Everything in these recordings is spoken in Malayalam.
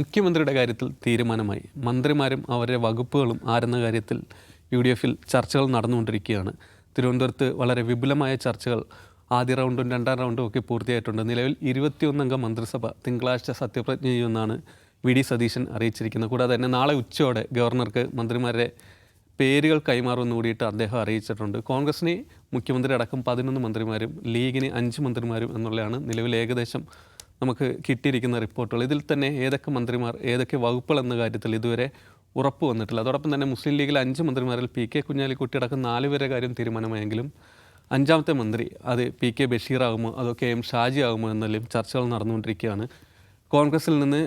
മുഖ്യമന്ത്രിയുടെ കാര്യത്തിൽ തീരുമാനമായി. മന്ത്രിമാരും അവരുടെ വകുപ്പുകളും ആരെന്ന കാര്യത്തിൽ UDFിൽ ചർച്ചകൾ നടന്നുകൊണ്ടിരിക്കുകയാണ്. തിരുവനന്തപുരത്ത് വളരെ വിപുലമായ ചർച്ചകൾ ആദ്യ റൗണ്ടും രണ്ടാം റൗണ്ടും ഒക്കെ പൂർത്തിയായിട്ടുണ്ട്. നിലവിൽ 21 അംഗ മന്ത്രിസഭ തിങ്കളാഴ്ച സത്യപ്രതിജ്ഞ ചെയ്യുമെന്നാണ് VD സതീശൻ അറിയിച്ചിരിക്കുന്നത്. കൂടാതെ തന്നെ നാളെ ഉച്ചയോടെ ഗവർണർക്ക് മന്ത്രിമാരുടെ പേരുകൾ കൈമാറുമെന്ന് കൂടിയിട്ട് അദ്ദേഹം അറിയിച്ചിട്ടുണ്ട്. കോൺഗ്രസിന് മുഖ്യമന്ത്രി അടക്കം 11 മന്ത്രിമാരും ലീഗിന് 5 മന്ത്രിമാരും എന്നുള്ളതാണ് നിലവിൽ ഏകദേശം നമുക്ക് കിട്ടിയിരിക്കുന്ന റിപ്പോർട്ടുകൾ. ഇതിൽ തന്നെ ഏതൊക്കെ മന്ത്രിമാർ ഏതൊക്കെ വകുപ്പുകൾ എന്ന കാര്യത്തിൽ ഇതുവരെ ഉറപ്പ് വന്നിട്ടില്ല. അതോടൊപ്പം തന്നെ മുസ്ലിം ലീഗിൽ 5 മന്ത്രിമാരിൽ PK കുഞ്ഞാലിക്കുട്ടി അടക്കം 4 പേരെ കാര്യം തീരുമാനമായെങ്കിലും 5ാമത്തെ മന്ത്രി അത് PK ബഷീർ ആകുമോ അതോ KM ഷാജി ആകുമോ എന്നെല്ലാം ചർച്ചകൾ നടന്നുകൊണ്ടിരിക്കുകയാണ്. കോൺഗ്രസിൽ നിന്ന്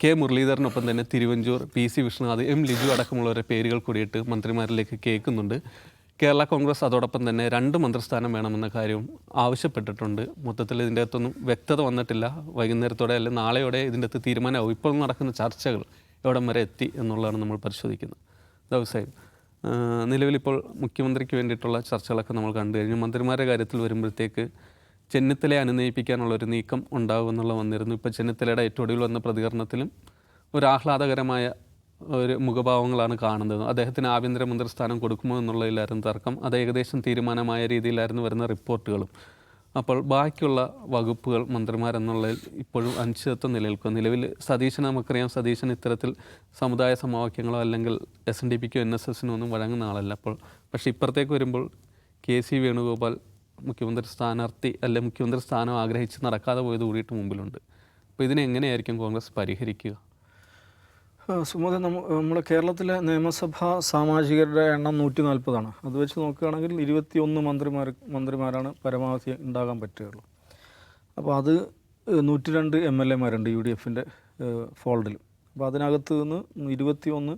K മുരളീധരനൊപ്പം തന്നെ തിരുവഞ്ചൂർ, PC വിഷ്ണുനാഥ്, M ലിജു അടക്കമുള്ളവരുടെ പേരുകൾ കൂടിയിട്ട് മന്ത്രിമാരിലേക്ക് കേൾക്കുന്നുണ്ട്. കേരള കോൺഗ്രസ് അതോടൊപ്പം തന്നെ 2 മന്ത്രിസ്ഥാനം വേണമെന്ന കാര്യവും ആവശ്യപ്പെട്ടിട്ടുണ്ട്. മൊത്തത്തിൽ ഇതിൻ്റെ അകത്തൊന്നും വ്യക്തത വന്നിട്ടില്ല. വൈകുന്നേരത്തോടെ അല്ലെങ്കിൽ നാളെയോടെ ഇതിൻ്റെ അകത്ത് തീരുമാനമാവും. ഇപ്പോൾ നടക്കുന്ന ചർച്ചകൾ എവിടം വരെ എത്തി എന്നുള്ളതാണ് നമ്മൾ പരിശോധിക്കുന്നത്. ദിവസവും നിലവിലിപ്പോൾ മുഖ്യമന്ത്രിക്ക് വേണ്ടിയിട്ടുള്ള ചർച്ചകളൊക്കെ നമ്മൾ കണ്ടു കഴിഞ്ഞു. മന്ത്രിമാരുടെ കാര്യത്തിൽ വരുമ്പോഴത്തേക്ക് ചെന്നിത്തലയെ അനുനയിപ്പിക്കാനുള്ളൊരു നീക്കം ഉണ്ടാകുമെന്നുള്ള വന്നിരുന്നു. ഇപ്പോൾ ചെന്നിത്തലയുടെ ഏറ്റവും ഒടുവിൽ വന്ന പ്രതികരണത്തിലും ഒരു ആഹ്ലാദകരമായ ഒരു മുഖഭാവങ്ങളാണ് കാണുന്നത്. അദ്ദേഹത്തിന് ആഭ്യന്തരമന്ത്രി സ്ഥാനം കൊടുക്കുമോ എന്നുള്ളതിലായിരുന്നു തർക്കം. അത് ഏകദേശം തീരുമാനമായ രീതിയിലായിരുന്നു വരുന്ന റിപ്പോർട്ടുകളും. അപ്പോൾ ബാക്കിയുള്ള വകുപ്പുകൾ മന്ത്രിമാരെന്നുള്ളതിൽ ഇപ്പോഴും അനിശ്ചിതത്വം നിലനിൽക്കും. നിലവിൽ സതീശന് നമുക്കറിയാം, സതീശൻ ഇത്തരത്തിൽ സമുദായ സമവാക്യങ്ങളോ അല്ലെങ്കിൽ SNDPക്കോ NSSനോ ഒന്നും വഴങ്ങുന്ന ആളല്ല. പക്ഷേ ഇപ്പുറത്തേക്ക് വരുമ്പോൾ KC വേണുഗോപാൽ മുഖ്യമന്ത്രി സ്ഥാനാർത്ഥി അല്ലെ മുഖ്യമന്ത്രി സ്ഥാനം ആഗ്രഹിച്ച് നടക്കാതെ പോയത് കൂടിയിട്ട് മുമ്പിലുണ്ട്. അപ്പോൾ ഇതിനെങ്ങനെയായിരിക്കും കോൺഗ്രസ് പരിഹരിക്കുക? സുമോദ, നമ്മുടെ കേരളത്തിലെ നിയമസഭാ സാമാജികരുടെ എണ്ണം 140ആണ്. അത് വെച്ച് നോക്കുകയാണെങ്കിൽ 21 മന്ത്രിമാരാണ് പരമാവധി ഉണ്ടാകാൻ പറ്റുകയുള്ളൂ. അപ്പോൾ അത് 102 MLAമാരുണ്ട് UDFിൻ്റെ ഫോൾഡിൽ. അപ്പോൾ അതിനകത്ത് നിന്ന് 21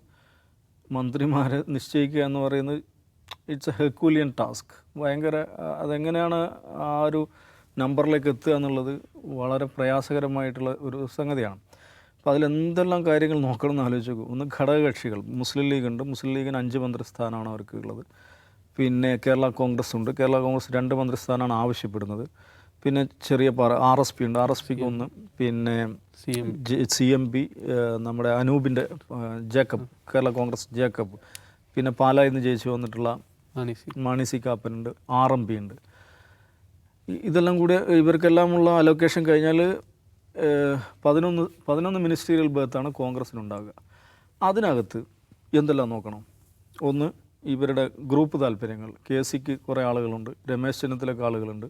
മന്ത്രിമാരെ നിശ്ചയിക്കുക എന്ന് പറയുന്നത് ഇറ്റ്സ് എ ഹെർക്കൂലിയൻ ടാസ്ക്. ഭയങ്കര അതെങ്ങനെയാണ് ആ ഒരു നമ്പറിലേക്ക് എത്തുക എന്നുള്ളത് വളരെ പ്രയാസകരമായിട്ടുള്ള ഒരു സംഗതിയാണ്. അപ്പോൾ അതിലെന്തെല്ലാം കാര്യങ്ങൾ നോക്കണം എന്ന് ആലോചിച്ച് നോക്കൂ. ഒന്ന്, ഘടകകക്ഷികൾ. മുസ്ലിം ലീഗ് ഉണ്ട്. മുസ്ലിം ലീഗിന് 5 മന്ത്രിസ്ഥാനമാണ് അവർക്ക് ഉള്ളത്. പിന്നെ കേരള കോൺഗ്രസ് ഉണ്ട്. കേരള കോൺഗ്രസ് 2 മന്ത്രിസ്ഥാനമാണ് ആവശ്യപ്പെടുന്നത്. പിന്നെ ചെറിയ RSP ഉണ്ട്. RSPക്ക് 1. പിന്നെ CMP നമ്മുടെ അനൂപിൻ്റെ ജേക്കബ്, കേരള കോൺഗ്രസ് ജേക്കബ്. പിന്നെ പാലായിൽ നിന്ന് ജയിച്ചു വന്നിട്ടുള്ള മാണി സി കാപ്പനുണ്ട്. RMP ഉണ്ട്. ഇതെല്ലാം കൂടി ഇവർക്കെല്ലാമുള്ള അലോക്കേഷൻ കഴിഞ്ഞാൽ 11 മിനിസ്റ്റീരിയൽ ബർത്താണ് കോൺഗ്രസ്സിനുണ്ടാകുക. അതിനകത്ത് എന്തെല്ലാം നോക്കണം? ഒന്ന്, ഇവരുടെ ഗ്രൂപ്പ് താല്പര്യങ്ങൾ. KCക്ക് കുറേ ആളുകളുണ്ട്. രമേശ് ചെന്നിത്തലയ്ക്ക് ആളുകളുണ്ട്.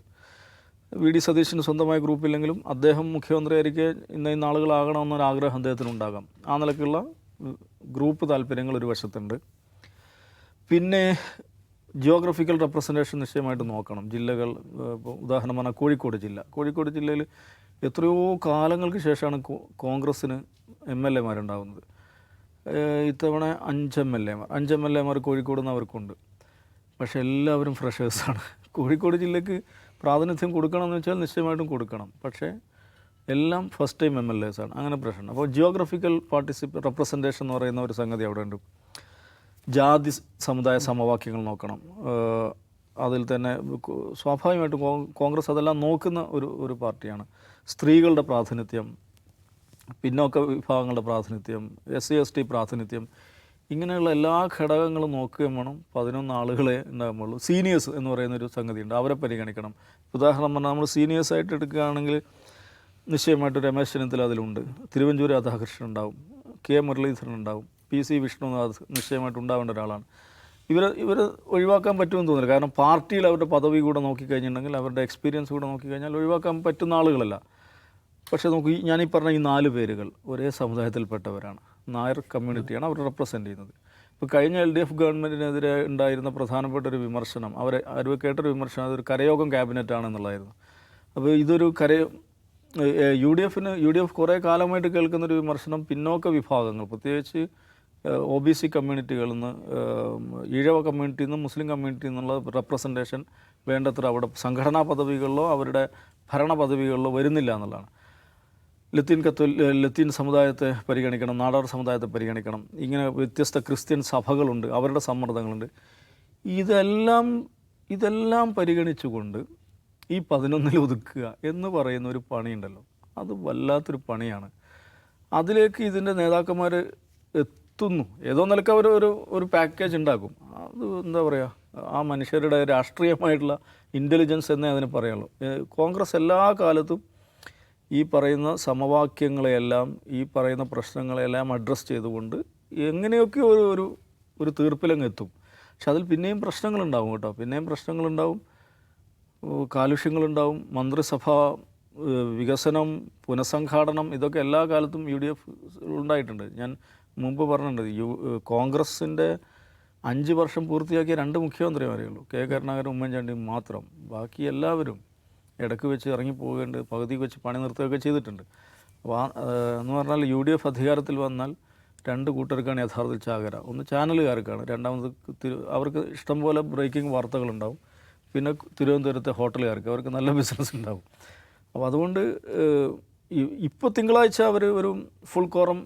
VD സതീശന് സ്വന്തമായ ഗ്രൂപ്പില്ലെങ്കിലും അദ്ദേഹം മുഖ്യമന്ത്രിയായിരിക്കെ ഇന്ന ആളുകളാകണമെന്നൊരാഗ്രഹം അദ്ദേഹത്തിനുണ്ടാകാം. ആ നിലയ്ക്കുള്ള ഗ്രൂപ്പ് താല്പര്യങ്ങൾ ഒരു വശത്തുണ്ട്. പിന്നെ ജിയോഗ്രഫിക്കൽ റെപ്രസെൻറ്റേഷൻ നിശ്ചയമായിട്ട് നോക്കണം. ജില്ലകൾ, ഉദാഹരണം പറഞ്ഞാൽ കോഴിക്കോട് ജില്ലയിൽ എത്രയോ കാലങ്ങൾക്ക് ശേഷമാണ് കോൺഗ്രസ്സിന് MLAമാരുണ്ടാകുന്നത്. ഇത്തവണ 5 MLAമാർ കോഴിക്കോട് നിന്ന് അവർക്കുണ്ട്. പക്ഷേ എല്ലാവരും ഫ്രഷേഴ്സാണ്. കോഴിക്കോട് ജില്ലയ്ക്ക് പ്രാതിനിധ്യം കൊടുക്കണമെന്ന് വെച്ചാൽ നിശ്ചയമായിട്ടും കൊടുക്കണം. പക്ഷേ എല്ലാം ഫസ്റ്റ് ടൈം MLAസാണ്. അങ്ങനെ പ്രശ്നം. അപ്പോൾ ജിയോഗ്രഫിക്കൽ റെപ്രസെൻറ്റേഷൻ എന്ന് പറയുന്ന ഒരു സംഗതി അവിടെ ഉണ്ട്. ജാതി സമുദായ സമവാക്യങ്ങൾ നോക്കണം. അതിൽ തന്നെ സ്വാഭാവികമായിട്ടും കോൺഗ്രസ് അതെല്ലാം നോക്കുന്ന ഒരു പാർട്ടിയാണ്. സ്ത്രീകളുടെ പ്രാതിനിധ്യം, പിന്നോക്ക വിഭാഗങ്ങളുടെ പ്രാതിനിധ്യം, SC/ST പ്രാതിനിധ്യം, ഇങ്ങനെയുള്ള എല്ലാ ഘടകങ്ങളും നോക്കുകയും വേണം. 11 ആളുകളെ ഉണ്ടാകുമ്പോൾ സീനിയേഴ്സ് എന്ന് പറയുന്നൊരു സംഗതിയുണ്ട്. അവരെ പരിഗണിക്കണം. ഉദാഹരണം പറഞ്ഞാൽ നമ്മൾ സീനിയേഴ്സായിട്ട് എടുക്കുകയാണെങ്കിൽ നിശ്ചയമായിട്ട് രമേശ് ചെന്നിത്തല അതിലുണ്ട്. തിരുവഞ്ചൂർ രാധാകൃഷ്ണൻ ഉണ്ടാവും. K മുരളീധരൻ ഉണ്ടാവും. PC വിഷ്ണുനാഥ് നിശ്ചയമായിട്ട് ഉണ്ടാവേണ്ട ഒരാളാണ്. ഇവർ ഒഴിവാക്കാൻ പറ്റുമെന്ന് തോന്നില്ല. കാരണം പാർട്ടിയിൽ അവരുടെ പദവി കൂടെ നോക്കിക്കഴിഞ്ഞിട്ടുണ്ടെങ്കിൽ, അവരുടെ എക്സ്പീരിയൻസ് കൂടെ നോക്കിക്കഴിഞ്ഞാൽ ഒഴിവാക്കാൻ പറ്റുന്ന ആളുകളല്ല. പക്ഷേ നോക്കൂ, ഞാനീ പറഞ്ഞ ഈ 4 പേരുകൾ ഒരേ സമുദായത്തിൽപ്പെട്ടവരാണ്. നായർ കമ്മ്യൂണിറ്റിയാണ് അവർ റെപ്രസെൻ്റ് ചെയ്യുന്നത്. ഇപ്പോൾ കഴിഞ്ഞ LDF ഗവൺമെൻറ്റിനെതിരെ ഉണ്ടായിരുന്ന പ്രധാനപ്പെട്ട ഒരു വിമർശനം, അവർ കേട്ടൊരു വിമർശനം, അതൊരു കരയോഗം ക്യാബിനറ്റാണെന്നുള്ളതായിരുന്നു. അപ്പോൾ ഇതൊരു UDF കുറേ കാലമായിട്ട് കേൾക്കുന്നൊരു വിമർശനം, പിന്നോക്ക വിഭാഗങ്ങൾ, പ്രത്യേകിച്ച് OBC കമ്മ്യൂണിറ്റികളിൽ നിന്ന്, ഈഴവ കമ്മ്യൂണിറ്റിയിൽ നിന്ന്, മുസ്ലിം കമ്മ്യൂണിറ്റിയിൽ നിന്നുള്ള റെപ്രസെൻറ്റേഷൻ വേണ്ടത്ര അവിടെ സംഘടനാ പദവികളിലോ അവരുടെ ഭരണ പദവികളിലോ വരുന്നില്ല എന്നുള്ളതാണ്. ലത്തീൻ സമുദായത്തെ പരിഗണിക്കണം, നാടാർ സമുദായത്തെ പരിഗണിക്കണം. ഇങ്ങനെ വ്യത്യസ്ത ക്രിസ്ത്യൻ സഭകളുണ്ട്, അവരുടെ സമ്മർദ്ദങ്ങളുണ്ട്. ഇതെല്ലാം പരിഗണിച്ചുകൊണ്ട് ഈ 11 ഒതുക്കുക എന്ന് പറയുന്ന ഒരു പണിയുണ്ടല്ലോ, അത് വല്ലാത്തൊരു പണിയാണ്. അതിലേക്ക് ഇതിൻ്റെ നേതാക്കന്മാർ എത്തുന്നു. ഏതോ നിലക്ക് അവർ ഒരു പാക്കേജ് ഉണ്ടാക്കും. അത് എന്താ പറയുക, ആ മനുഷ്യരുടെ രാഷ്ട്രീയമായിട്ടുള്ള ഇൻ്റലിജൻസ് എന്നേ അതിന് പറയുള്ളൂ. കോൺഗ്രസ് എല്ലാ കാലത്തും ഈ പറയുന്ന സമവാക്യങ്ങളെയെല്ലാം, ഈ പറയുന്ന പ്രശ്നങ്ങളെല്ലാം അഡ്രസ്സ് ചെയ്തുകൊണ്ട് എങ്ങനെയൊക്കെ ഒരു തീർപ്പിലങ്ങ് എത്തും. പക്ഷെ അതിൽ പിന്നെയും പ്രശ്നങ്ങളുണ്ടാവും കേട്ടോ, പിന്നെയും പ്രശ്നങ്ങളുണ്ടാവും, കാലുഷ്യങ്ങളുണ്ടാവും. മന്ത്രിസഭ വികസനം, പുനഃസംഘാടനം, ഇതൊക്കെ എല്ലാ കാലത്തും UDF ഉണ്ടായിട്ടുണ്ട്. ഞാൻ മുമ്പ് പറഞ്ഞിട്ടുണ്ട്, കോൺഗ്രസിൻ്റെ 5 വർഷം പൂർത്തിയാക്കിയ 2 മുഖ്യമന്ത്രിമാരേ ഉള്ളൂ, കെ കരുണാകരൻ, ഉമ്മൻചാണ്ടിയും മാത്രം. ബാക്കി എല്ലാവരും ഇടയ്ക്ക് വെച്ച് ഇറങ്ങിപ്പോകേണ്ട, പകുതിക്ക് വെച്ച് പണി നിർത്തുകയൊക്കെ ചെയ്തിട്ടുണ്ട്. അപ്പോൾ എന്ന് പറഞ്ഞാൽ UDF അധികാരത്തിൽ വന്നാൽ 2 കൂട്ടർക്കാണ് യഥാർത്ഥത്തിൽ ചാകര. ഒന്ന് ചാനലുകാർക്കാണ്, രണ്ടാമത് അവർക്ക് ഇഷ്ടംപോലെ ബ്രേക്കിംഗ് വാർത്തകളുണ്ടാവും. പിന്നെ തിരുവനന്തപുരത്തെ ഹോട്ടലുകാർക്ക്, അവർക്ക് നല്ല ബിസിനസ് ഉണ്ടാവും. അപ്പോൾ അതുകൊണ്ട് ഇപ്പോൾ തിങ്കളാഴ്ച അവർ ഒരു ഫുൾ കോറം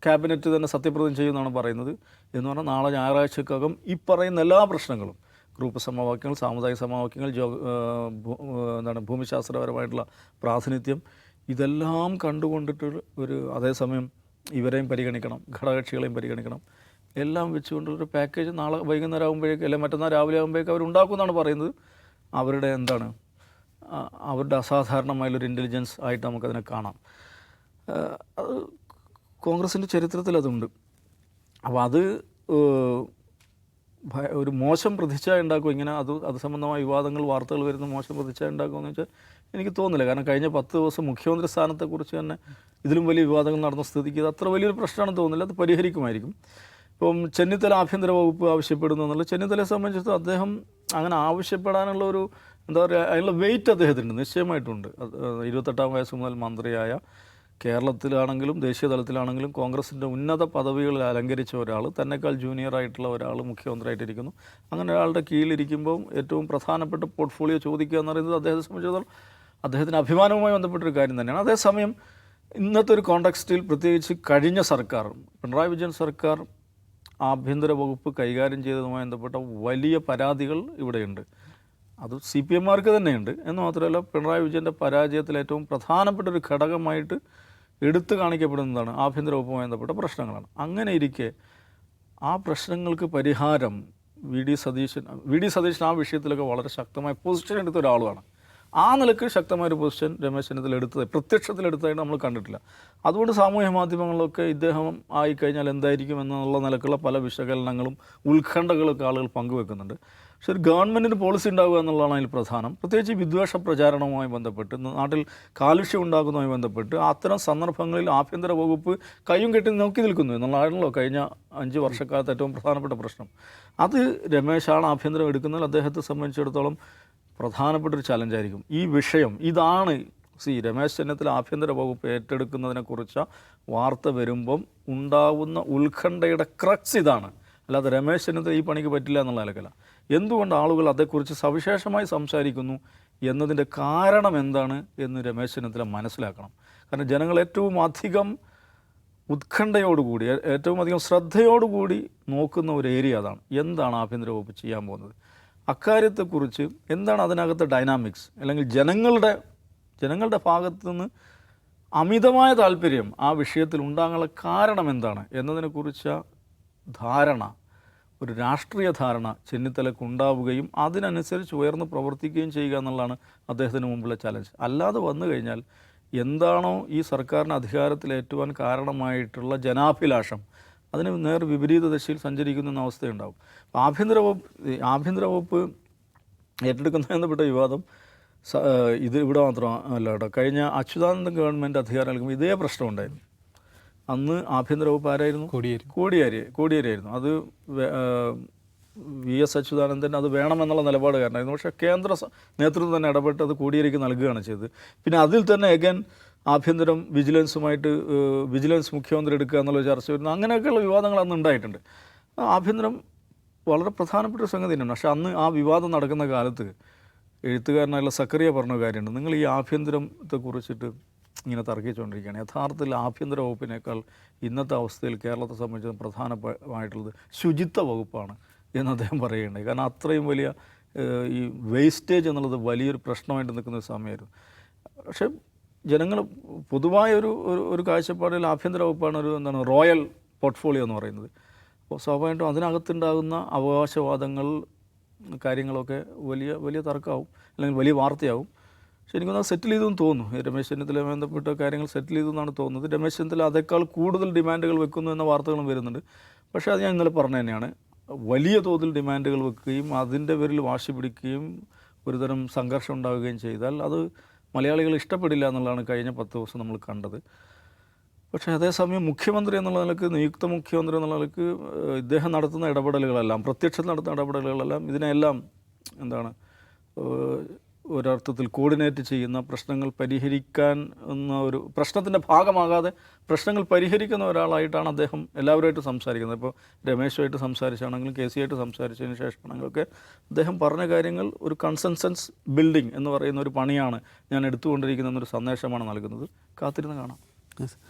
ക്യാബിനറ്റ് തന്നെ സത്യപ്രതിജ്ഞ ചെയ്യുമെന്നാണ് പറയുന്നത്. എന്ന് പറഞ്ഞാൽ നാളെ ഞായറാഴ്ചക്കകം ഈ പറയുന്ന എല്ലാ പ്രശ്നങ്ങളും, ഗ്രൂപ്പ് സമവാക്യങ്ങൾ, സാമുദായിക സമവാക്യങ്ങൾ, ഭൂമിശാസ്ത്രപരമായിട്ടുള്ള പ്രാതിനിധ്യം, ഇതെല്ലാം കണ്ടുകൊണ്ടിട്ട് അതേസമയം ഇവരെയും പരിഗണിക്കണം, ഘടകകക്ഷികളെയും പരിഗണിക്കണം, എല്ലാം വെച്ചുകൊണ്ടൊരു പാക്കേജ് നാളെ വൈകുന്നേരം ആകുമ്പോഴേക്ക് അല്ലെങ്കിൽ മറ്റന്നാൾ രാവിലെ ആകുമ്പോഴേക്ക് അവരുണ്ടാക്കുമെന്നാണ് പറയുന്നത്. അവരുടെ അവരുടെ അസാധാരണമായുള്ളൊരു ഇൻ്റലിജൻസ് ആയിട്ട് നമുക്കതിനെ കാണാം. അത് കോൺഗ്രസിൻ്റെ ചരിത്രത്തിൽ അതുണ്ട്. അപ്പോൾ അത് ഒരു മോശം പ്രതിച്ഛായ ഉണ്ടാക്കും. ഇങ്ങനെ അത് സംബന്ധമായ വിവാദങ്ങൾ, വാർത്തകൾ വരുന്ന മോശം പ്രതിച്ഛായ ഉണ്ടാക്കുമെന്ന് വെച്ചാൽ എനിക്ക് തോന്നുന്നില്ല. കാരണം കഴിഞ്ഞ 10 ദിവസം മുഖ്യമന്ത്രി സ്ഥാനത്തെക്കുറിച്ച് തന്നെ ഇതിലും വലിയ വിവാദങ്ങൾ നടന്ന സ്ഥിതിക്ക് ഇത് അത്ര വലിയൊരു പ്രശ്നമാണെന്ന് തോന്നുന്നില്ല. അത് പരിഹരിക്കുമായിരിക്കും. ഇപ്പം ചെന്നിത്തല ആഭ്യന്തര വകുപ്പ് ആവശ്യപ്പെടുന്നു എന്നുള്ളത്, ചെന്നിത്തലയെ സംബന്ധിച്ചിടത്തോളം അദ്ദേഹം അങ്ങനെ ആവശ്യപ്പെടാനുള്ള എന്താ പറയുക, അതിനുള്ള വെയിറ്റ് അദ്ദേഹത്തിനുണ്ട്, നിശ്ചയമായിട്ടുണ്ട്. 28-ാം വയസ്സ് മുതൽ മന്ത്രിയായ, കേരളത്തിലാണെങ്കിലും ദേശീയ തലത്തിലാണെങ്കിലും കോൺഗ്രസിൻ്റെ ഉന്നത പദവികളിൽ അലങ്കരിച്ച ഒരാൾ, തന്നെക്കാൾ ജൂനിയറായിട്ടുള്ള ഒരാൾ മുഖ്യമന്ത്രിയായിട്ടിരിക്കുന്നു. അങ്ങനെ ഒരാളുടെ കീഴിലിരിക്കുമ്പോൾ ഏറ്റവും പ്രധാനപ്പെട്ട പോർട്ട്ഫോളിയോ ചോദിക്കുക എന്ന് പറയുന്നത് അദ്ദേഹത്തെ സംബന്ധിച്ചിടത്തോളം അദ്ദേഹത്തിന് അഭിമാനവുമായി ബന്ധപ്പെട്ടൊരു കാര്യം തന്നെയാണ്. അതേസമയം ഇന്നത്തെ ഒരു കോണ്ടെക്സ്റ്റിൽ, പ്രത്യേകിച്ച് കഴിഞ്ഞ സർക്കാർ, പിണറായി വിജയൻ സർക്കാർ ആഭ്യന്തര വകുപ്പ് കൈകാര്യം ചെയ്തതുമായി ബന്ധപ്പെട്ട വലിയ പരാതികൾ ഇവിടെയുണ്ട്. അത് CPM-മാർക്ക് തന്നെയുണ്ട്. എന്ന് മാത്രമല്ല, പിണറായി വിജയൻ്റെ പരാജയത്തിൽ ഏറ്റവും പ്രധാനപ്പെട്ട ഒരു ഘടകമായിട്ട് എടുത്തു കാണിക്കപ്പെടുന്നതാണ് ആഭ്യന്തര വകുപ്പുമായി ബന്ധപ്പെട്ട പ്രശ്നങ്ങളാണ്. അങ്ങനെ ഇരിക്കെ ആ പ്രശ്നങ്ങൾക്ക് പരിഹാരം വി ഡി സതീശൻ ആ വിഷയത്തിലൊക്കെ വളരെ ശക്തമായ പൊസിഷൻ എടുത്ത ഒരാളുമാണ്. ആ നിലയ്ക്ക് ശക്തമായൊരു പൊസിഷൻ രമേശ് ചെന്നിത്തല പ്രത്യക്ഷത്തിലെടുത്തതായിട്ട് നമ്മൾ കണ്ടിട്ടില്ല. അതുകൊണ്ട് സാമൂഹ്യ മാധ്യമങ്ങളിലൊക്കെ ഇദ്ദേഹം ആയിക്കഴിഞ്ഞാൽ എന്തായിരിക്കും എന്നുള്ള നിലക്കുള്ള പല വിശകലനങ്ങളും ഉത്കണ്ഠകളൊക്കെ ആളുകൾ പങ്കുവെക്കുന്നുണ്ട്. പക്ഷെ ഒരു ഗവൺമെൻറ്റിന് പോളിസി ഉണ്ടാവുക എന്നുള്ളതാണ് അതിൽ പ്രധാനം. പ്രത്യേകിച്ച് വിദ്വേഷ പ്രചാരണവുമായി ബന്ധപ്പെട്ട്, നാട്ടിൽ കാലുഷ്യം ഉണ്ടാക്കുന്നതുമായി ബന്ധപ്പെട്ട് അത്തരം സന്ദർഭങ്ങളിൽ ആഭ്യന്തര വകുപ്പ് കയ്യും കെട്ടി നോക്കി നിൽക്കുന്നു എന്നുള്ളതാണല്ലോ കഴിഞ്ഞ 5 വർഷക്കാലത്ത് ഏറ്റവും പ്രധാനപ്പെട്ട പ്രശ്നം. അത് രമേശാണ് ആഭ്യന്തരം എടുക്കുന്നതിൽ അദ്ദേഹത്തെ സംബന്ധിച്ചിടത്തോളം പ്രധാനപ്പെട്ടൊരു ചലഞ്ചായിരിക്കും. ഈ വിഷയം ഇതാണ്. രമേശ് ചെന്നിത്തല ആഭ്യന്തര വകുപ്പ് ഏറ്റെടുക്കുന്നതിനെക്കുറിച്ച് വാർത്ത വരുമ്പം ഉണ്ടാവുന്ന ഉത്കണ്ഠയുടെ ക്രക്സ് ഇതാണ്. അല്ലാതെ രമേശ് ചെന്നിത്തല ഈ പണിക്ക് പറ്റില്ല എന്നുള്ള നിലക്കല്ല. എന്തുകൊണ്ട് ആളുകൾ അതേക്കുറിച്ച് സവിശേഷമായി സംസാരിക്കുന്നു എന്നതിൻ്റെ കാരണം എന്താണ് എന്ന് രമേശ് ചെന്നിത്തല മനസ്സിലാക്കണം. കാരണം ജനങ്ങൾ ഏറ്റവും അധികം ഉത്കണ്ഠയോടുകൂടി, ഏറ്റവും അധികം ശ്രദ്ധയോടുകൂടി നോക്കുന്ന ഒരു ഏരിയ അതാണ്. എന്താണ് ആഭ്യന്തര വകുപ്പ് ചെയ്യാൻ പോകുന്നത്, അക്കാര്യത്തെക്കുറിച്ച് എന്താണ് അതിനകത്തെ ഡൈനാമിക്സ്, അല്ലെങ്കിൽ ജനങ്ങളുടെ ഭാഗത്തു നിന്ന് അമിതമായ താല്പര്യം ആ വിഷയത്തിൽ ഉണ്ടാകാനുള്ള കാരണം എന്താണ് എന്നതിനെക്കുറിച്ച് ധാരണ, ഒരു രാഷ്ട്രീയ ധാരണ ചെന്നിത്തലയ്ക്ക് ഉണ്ടാവുകയും അതിനനുസരിച്ച് ഉയർന്ന് പ്രവർത്തിക്കുകയും ചെയ്യുക എന്നുള്ളതാണ് അദ്ദേഹത്തിന് മുമ്പുള്ള ചലഞ്ച്. അല്ലാതെ വന്നു കഴിഞ്ഞാൽ എന്താണോ ഈ സർക്കാരിന് അധികാരത്തിലേറ്റുവാൻ കാരണമായിട്ടുള്ള ജനാഭിലാഷം, അതിന് നേർ വിപരീത ദിശയിൽ സഞ്ചരിക്കുന്ന അവസ്ഥയുണ്ടാവും. ആഭ്യന്തര വകുപ്പ് ഏറ്റെടുക്കുന്നതുമായി ബന്ധപ്പെട്ട വിവാദം ഇത് ഇവിടെ മാത്രമല്ല കേട്ടോ. കഴിഞ്ഞ അച്യുതാനന്ദൻ ഗവൺമെൻറ് അധികാരം നൽകുമ്പോൾ ഇതേ പ്രശ്നം ഉണ്ടായിരുന്നു. അന്ന് ആഭ്യന്തര വകുപ്പ് ആരായിരുന്നു? കോടിയേരിയായിരുന്നു. അത് VS അച്യുതാനന്ദൻ അത് വേണമെന്നുള്ള നിലപാട് കാരണമായിരുന്നു. പക്ഷേ കേന്ദ്ര നേതൃത്വം തന്നെ ഇടപെട്ട് അത് കോടിയേരിക്ക് നൽകുകയാണ് ചെയ്തത്. പിന്നെ അതിൽ തന്നെ എഗൻ ആഭ്യന്തരം വിജിലൻസ് മുഖ്യമന്ത്രി എടുക്കുക എന്നുള്ള ചർച്ച വരുന്നു. അങ്ങനെയൊക്കെയുള്ള വിവാദങ്ങൾ അന്ന് ഉണ്ടായിട്ടുണ്ട്. ആഭ്യന്തരം വളരെ പ്രധാനപ്പെട്ട ഒരു സംഗതി തന്നെയാണ്. പക്ഷേ അന്ന് ആ വിവാദം നടക്കുന്ന കാലത്ത് എഴുത്തുകാരനായുള്ള സക്കറിയ പറഞ്ഞ കാര്യമുണ്ട്. നിങ്ങൾ ഈ ആഭ്യന്തരത്തെക്കുറിച്ചിട്ട് ഇങ്ങനെ തർക്കിച്ചുകൊണ്ടിരിക്കുകയാണ്. യഥാർത്ഥത്തിൽ ആഭ്യന്തര വകുപ്പിനേക്കാൾ ഇന്നത്തെ അവസ്ഥയിൽ കേരളത്തെ സംബന്ധിച്ച് പ്രധാനമായിട്ടുള്ളത് ശുചിത്വ വകുപ്പാണ് എന്ന് അദ്ദേഹം പറയുകയുണ്ടായി. കാരണം അത്രയും വലിയ ഈ വേസ്റ്റേജ് എന്നുള്ളത് വലിയൊരു പ്രശ്നമായിട്ട് നിൽക്കുന്ന ഒരു സമയമായിരുന്നു. പക്ഷേ ജനങ്ങൾ പൊതുവായ ഒരു കാഴ്ചപ്പാടിൽ ആഭ്യന്തര വകുപ്പാണ് ഒരു എന്താണ് റോയൽ പോർട്ട്ഫോളിയോ എന്ന് പറയുന്നത്. അപ്പോൾ സ്വാഭാവികമായിട്ടും അതിനകത്തുണ്ടാകുന്ന അവകാശവാദങ്ങൾ കാര്യങ്ങളൊക്കെ വലിയ വലിയ തർക്കമാവും, അല്ലെങ്കിൽ വലിയ വാർത്തയാവും. ശരിക്കും അത് സെറ്റിൽ ചെയ്തെന്ന് തോന്നുന്നു. ഈ രമേശ് ചെന്നിത്തല ബന്ധപ്പെട്ട കാര്യങ്ങൾ സെറ്റിൽ ചെയ്തെന്നാണ് തോന്നുന്നത്. രമേശ് ചെന്നിത്തല അതേക്കാൾ കൂടുതൽ ഡിമാൻഡുകൾ വെക്കുന്നു എന്ന വാർത്തകളും വരുന്നുണ്ട്. പക്ഷേ അത് ഞാൻ ഇന്നലെ പറഞ്ഞ തന്നെയാണ്, വലിയ തോതിൽ ഡിമാൻഡുകൾ വെക്കുകയും അതിൻ്റെ പേരിൽ വാശി പിടിക്കുകയും ഒരുതരം സംഘർഷം ഉണ്ടാവുകയും ചെയ്താൽ അത് മലയാളികൾ ഇഷ്ടപ്പെടില്ല എന്നുള്ളതാണ് കഴിഞ്ഞ 10 ദിവസം നമ്മൾ കണ്ടത്. പക്ഷേ അതേസമയം മുഖ്യമന്ത്രി എന്നുള്ള നിലക്ക്, നിയുക്ത മുഖ്യമന്ത്രി എന്നുള്ള നിലക്ക് ഇദ്ദേഹം നടത്തുന്ന ഇടപെടലുകളെല്ലാം, പ്രത്യക്ഷത്തിൽ നടത്തുന്ന ഇടപെടലുകളെല്ലാം ഇതിനെല്ലാം എന്താണ് ഒരർത്ഥത്തിൽ കോർഡിനേറ്റ് ചെയ്യുന്ന, പ്രശ്നങ്ങൾ പരിഹരിക്കാൻ എന്ന ഒരു പ്രശ്നത്തിൻ്റെ ഭാഗമാകാതെ പ്രശ്നങ്ങൾ പരിഹരിക്കുന്ന ഒരാളായിട്ടാണ് അദ്ദേഹം എല്ലാവരുമായിട്ട് സംസാരിക്കുന്നത്. ഇപ്പോൾ രമേശുമായിട്ട് സംസാരിച്ചാണെങ്കിലും കെ സി ആയിട്ട് സംസാരിച്ചതിന് ശേഷമാണെങ്കിലൊക്കെ അദ്ദേഹം പറഞ്ഞ കാര്യങ്ങൾ ഒരു കൺസെൻസസ് ബിൽഡിംഗ് എന്ന് പറയുന്ന ഒരു പണിയാണ് ഞാൻ എടുത്തുകൊണ്ടിരിക്കുന്നതെന്നൊരു സന്ദേശമാണ് നൽകുന്നത്. കാത്തിരുന്ന് കാണാം.